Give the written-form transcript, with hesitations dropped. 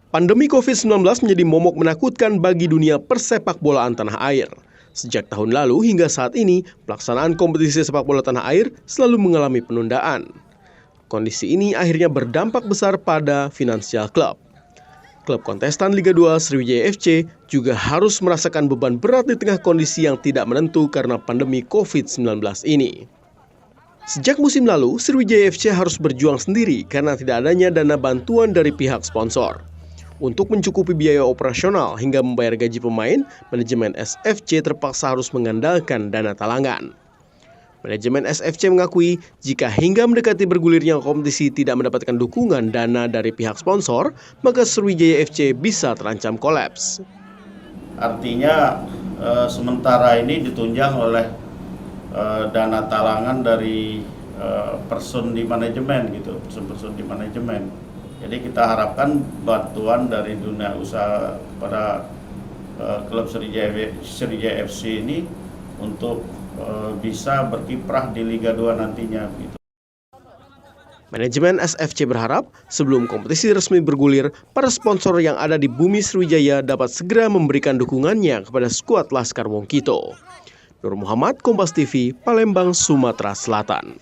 Pandemi COVID-19 menjadi momok menakutkan bagi dunia persepak bolaan tanah air. Sejak tahun lalu hingga saat ini, pelaksanaan kompetisi sepak bola tanah air selalu mengalami penundaan. Kondisi ini akhirnya berdampak besar pada finansial klub. Klub kontestan Liga 2 Sriwijaya FC juga harus merasakan beban berat di tengah kondisi yang tidak menentu karena pandemi COVID-19 ini. Sejak musim lalu, Sriwijaya FC harus berjuang sendiri karena tidak adanya dana bantuan dari pihak sponsor. Untuk mencukupi biaya operasional hingga membayar gaji pemain, manajemen SFC terpaksa harus mengandalkan dana talangan. Manajemen SFC mengakui jika hingga mendekati bergulirnya kompetisi tidak mendapatkan dukungan dana dari pihak sponsor, maka Sriwijaya FC bisa terancam kolaps. Artinya sementara ini ditunjang oleh dana talangan dari person di manajemen gitu, person di manajemen. Jadi kita harapkan bantuan dari dunia usaha pada klub Sriwijaya FC ini untuk bisa berkiprah di Liga 2 nantinya. Gitu. Manajemen SFC berharap sebelum kompetisi resmi bergulir, para sponsor yang ada di bumi Sriwijaya dapat segera memberikan dukungannya kepada skuad Laskar Wongkito. Nur Muhammad, Kompas TV, Palembang, Sumatera Selatan.